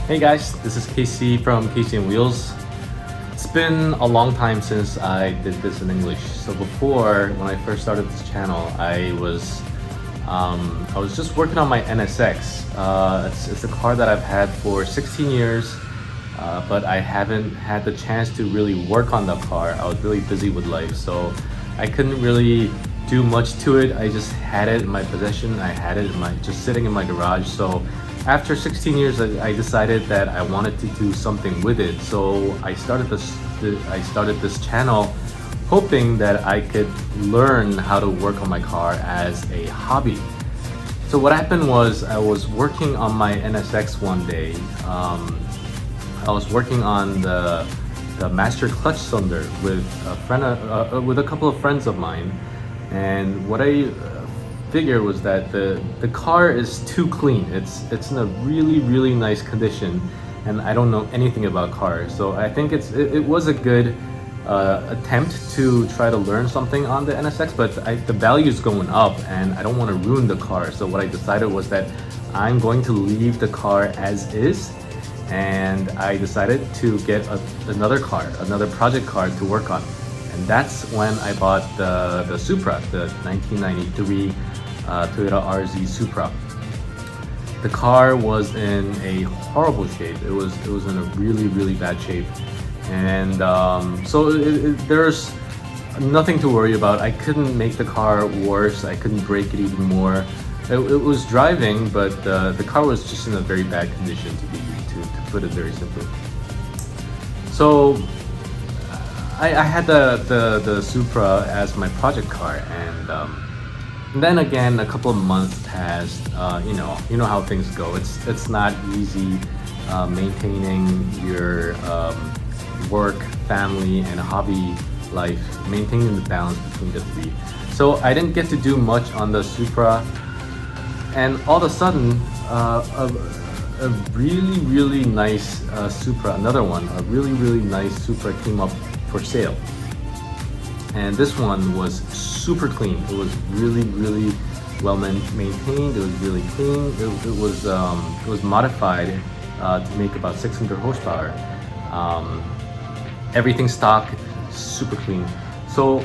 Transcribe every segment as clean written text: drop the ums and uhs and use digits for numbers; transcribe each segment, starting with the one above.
Hey guys, this is KC from KC&wheels. It's been a long time since I did this in English. So before, when I first started this channel, I was just working on my NSX. It's a car that I've had for 16 years, but I haven't had the chance to really work on the car. I was really busy with life, so I couldn't really do much to it. I just had it in my possession. I had it just sitting in my garage. So after 16 years, I decided that I wanted to do something with it. So I started this channel hoping that I could learn how to work on my car as a hobby. So what happened was I was working on my NSX one day. I was working on the master clutch cylinder with a couple of friends of mine, and what I figured was that the car is too clean. It's in a really nice condition, and I don't know anything about cars, so I think it was a good attempt to try to learn something on the NSX, but the value is going up and I don't want to ruin the car. So what I decided was that I'm going to leave the car as is, and I decided to get another project car to work on. And that's when I bought the Supra, the 1993 Toyota RZ Supra. The car was in a horrible shape. It was in a really bad shape, and so there's nothing to worry about. I couldn't make the car worse. I couldn't break it even more. It was driving, but the car was just in a very bad condition, to put it very simply. So I had the Supra as my project car, and then again a couple of months passed. You know how things go. It's not easy maintaining your work, family, and hobby life, maintaining the balance between the three. So I didn't get to do much on the Supra, and all of a sudden a really nice Supra, another one, a really nice Supra came up for sale. And this one was super clean. It was really well maintained. It was really clean. It was modified to make about 600 horsepower. Everything stock, super clean. So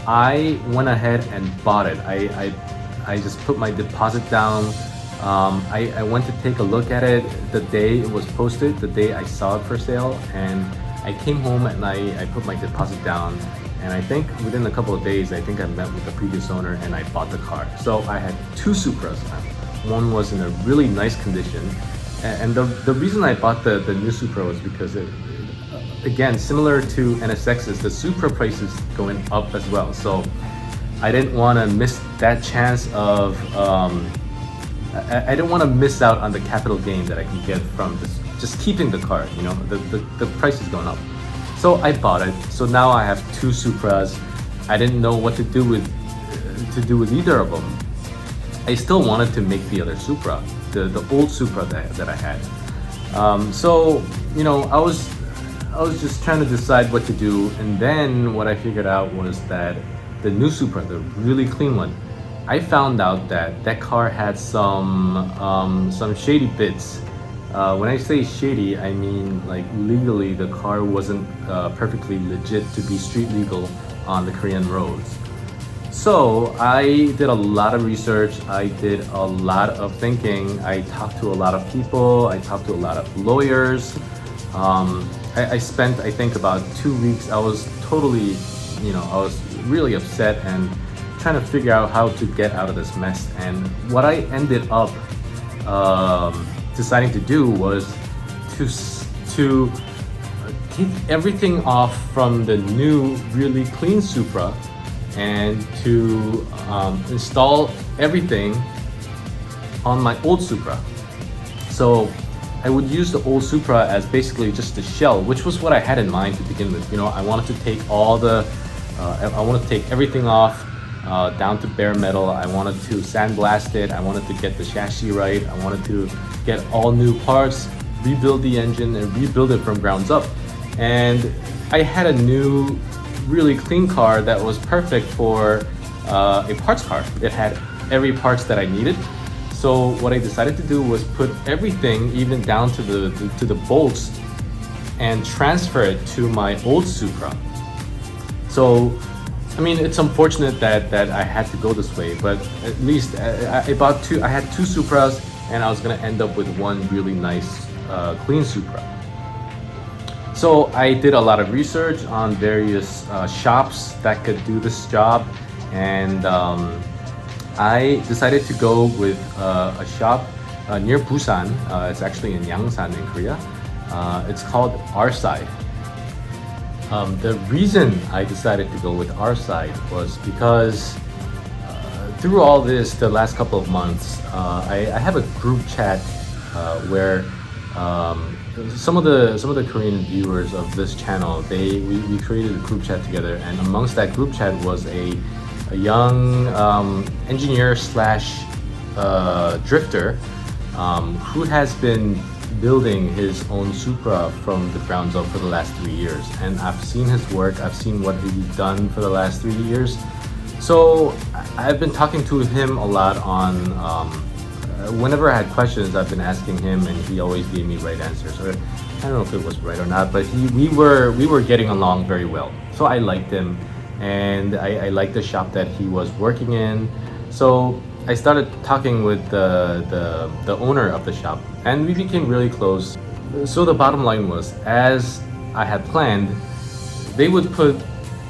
I went ahead and bought it. I just put my deposit down. I went to take a look at it the day it was posted, the day I saw it for sale, and I came home and I put my deposit down, and I think within a couple of days, I think I met with the previous owner and I bought the car. So I had two Supras now. One was in a really nice condition, and the reason I bought the new Supra was because again, similar to NSX's, the Supra price is going up as well. So I didn't want to miss that chance of I didn't want to miss out on the capital gain that I can get from just keeping the car. You know, the price is going up. So I bought it. So now I have two Supras. I didn't know what to do with either of them. I still wanted to make the other Supra, the old Supra that I had. So you know, I was just trying to decide what to do, and then what I figured out was that the new Supra, the really clean one, I found out that car had some shady bits. When I say shady, I mean like legally the car wasn't perfectly legit to be street legal on the Korean roads. So I did a lot of research. I did a lot of thinking. I talked to a lot of people. I talked to a lot of lawyers. I spent, I think, about 2 weeks. I was totally, I was really upset and trying to figure out how to get out of this mess. And what I ended up deciding to do was to take everything off from the new, really clean Supra and to install everything on my old Supra. So I would use the old Supra as basically just a shell, which was what I had in mind to begin with. I wanted to take I wanted to take everything off down to bare metal. I wanted to sandblast it. I wanted to get the chassis right. I wanted to get all new parts, rebuild the engine, and rebuild it from grounds up. And I had a new, really clean car that was perfect for a parts car. It had every parts that I needed. So what I decided to do was put everything, even down to the bolts, and transfer it to my old Supra. So, I mean, it's unfortunate that I had to go this way, but at least I had two Supras, and I was gonna end up with one really nice, clean Supra. So I did a lot of research on various shops that could do this job, and I decided to go with a shop near Busan. It's actually in Yangsan in Korea. It's called Our Side. The reason I decided to go with Our Side was because through all this, the last couple of months, I have a group chat where some of the Korean viewers of this channel, we created a group chat together, and amongst that group chat was a young engineer slash drifter who has been building his own Supra from the ground up for the last 3 years. And I've seen his work, I've seen what he's done for the last 3 years. So I've been talking to him a lot on, whenever I had questions, I've been asking him, and he always gave me right answers. Or I don't know if it was right or not, but we were getting along very well. So I liked him, and I liked the shop that he was working in. So I started talking with the owner of the shop, and we became really close. So the bottom line was, as I had planned, they would put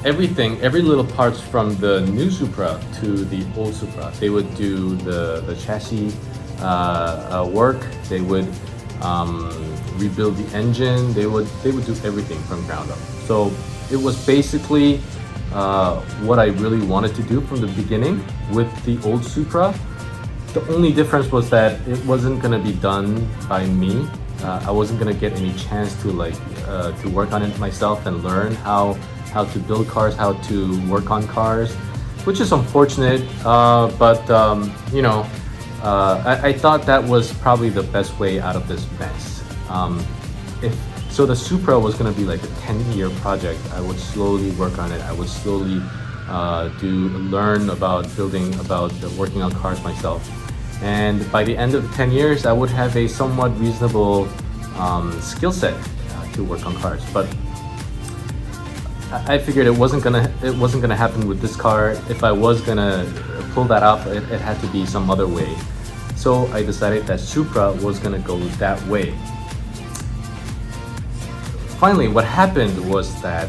everything, every little parts from the new Supra to the old Supra. They would do the chassis work. They would rebuild the engine. They would do everything from ground up. So it was basically what I really wanted to do from the beginning with the old Supra. The only difference was that it wasn't gonna be done by me. I wasn't gonna get any chance to to work on it myself and learn how to build cars, how to work on cars, which is unfortunate. But you know, I thought that was probably the best way out of this mess. So the Supra was going to be like a 10-year project. I would slowly work on it. I would slowly learn about working on cars myself. And by the end of the 10 years, I would have a somewhat reasonable skill set to work on cars. But I figured it wasn't gonna happen with this car. If I was gonna pull that off, it had to be some other way. So I decided that Supra was gonna go that way. Finally, what happened was that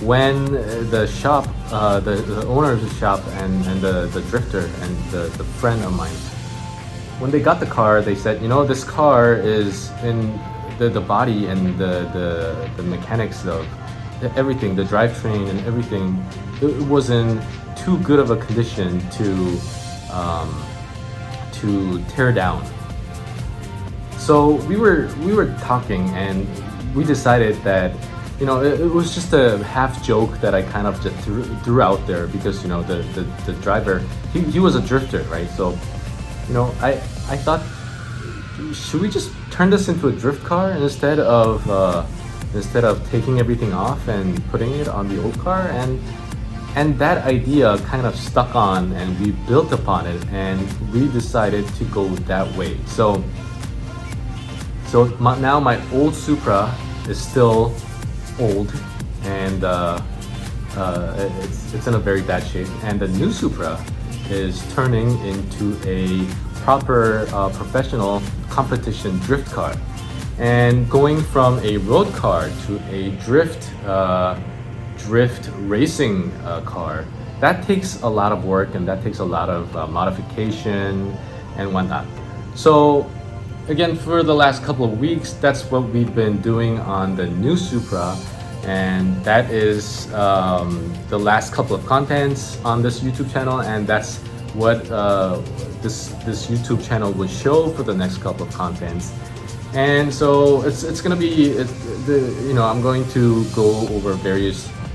when the shop, the owner of the shop and the drifter and the friend of mine, when they got the car, they said, you know, this car is in the body and the mechanics of everything, the drivetrain and everything, it was in too good of a condition to tear down. So we were talking, and we decided that, you know, it was just a half joke that I kind of just threw out there, because, you know, the driver, he was a drifter, right? So, you know, I thought, should we just turn this into a drift car instead of taking everything off and putting it on the old car? And that idea kind of stuck on, and we built upon it, and we decided to go that way. So now my old Supra is still old, and it's in a very bad shape, and the new Supra is turning into a proper professional competition drift car, and going from a road car to a drift racing car. That takes a lot of work, and that takes a lot of modification and whatnot. So again, for the last couple of weeks, that's what we've been doing on the new Supra, and that is the last couple of contents on this YouTube channel, and that's what this YouTube channel would show for the next couple of contents. And so it's gonna be, you know, I'm going to go over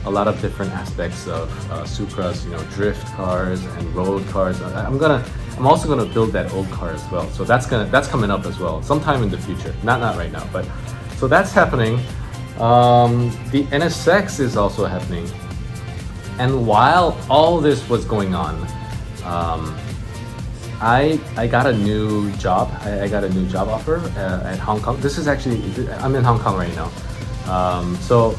a lot of different aspects of Supras, you know, drift cars and road cars. I'm also gonna build that old car as well. So that's coming up as well, sometime in the future. Not right now, but so that's happening. The NSX is also happening. And while all this was going on, I got a new job. I got a new job offer at Hong Kong. This is actually, I'm in Hong Kong right now. So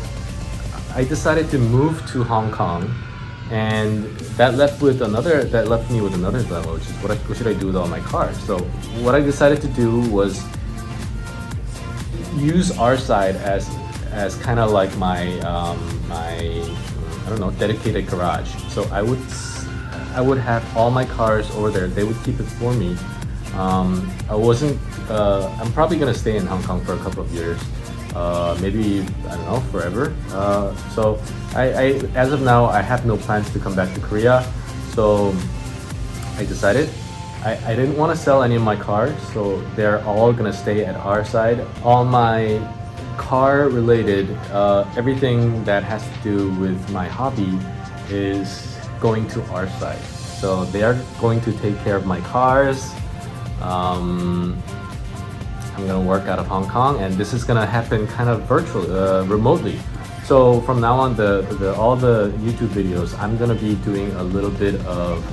I decided to move to Hong Kong, and that left me with another dilemma, which is what should I do with all my cars? So what I decided to do was use our side as kind of like my I don't know, dedicated garage. So I would have all my cars over there. They would keep it for me. I'm probably gonna stay in Hong Kong for a couple of years. Maybe, I don't know, forever. So I as of now, I have no plans to come back to Korea. So I decided I didn't want to sell any of my cars, so they're all gonna stay at our side. All my car related, everything that has to do with my hobby is going to our side. So they are going to take care of my cars. I'm gonna work out of Hong Kong, and this is gonna happen kind of virtually, remotely. So from now on, all the YouTube videos, I'm gonna be doing a little bit of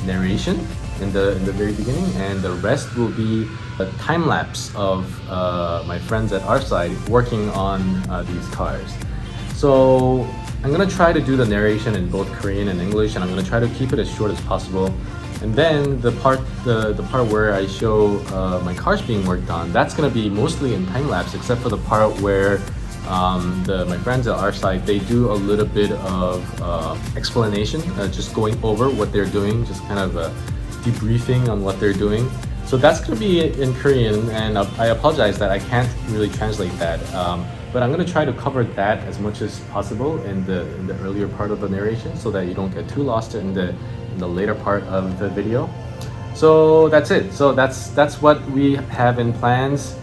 narration in the very beginning, and the rest will be a time lapse of my friends at our side working on these cars. So I'm gonna try to do the narration in both Korean and English, and I'm gonna try to keep it as short as possible. And then the part where I show my cars being worked on, that's gonna be mostly in time lapse, except for the part where my friends at our side, they do a little bit of explanation, just going over what they're doing, just kind of debriefing on what they're doing. So that's gonna be in Korean, and I apologize that I can't really translate that. But I'm gonna try to cover that as much as possible in the earlier part of the narration, so that you don't get too lost in the later part of the video. So that's it. So that's what we have in plans.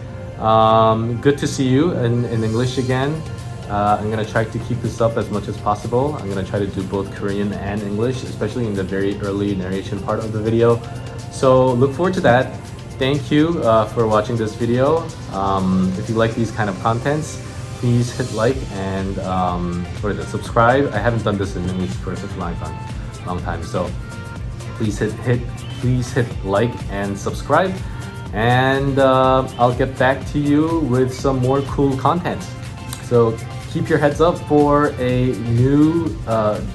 Good to see you in English again. I'm gonna try to keep this up as much as possible. I'm gonna try to do both Korean and English, especially in the very early narration part of the video. So look forward to that. Thank you for watching this video. If you like these kind of contents, please hit like and subscribe. I haven't done this in English for such a long time. So please hit like and subscribe, and I'll get back to you with some more cool content. So keep your heads up for a new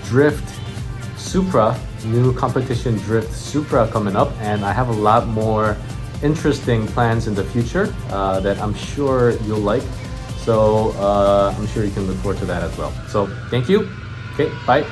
drift Supra, new competition drift Supra coming up, and I have a lot more interesting plans in the future that I'm sure you'll like. So I'm sure you can look forward to that as well. So thank you. Okay, bye.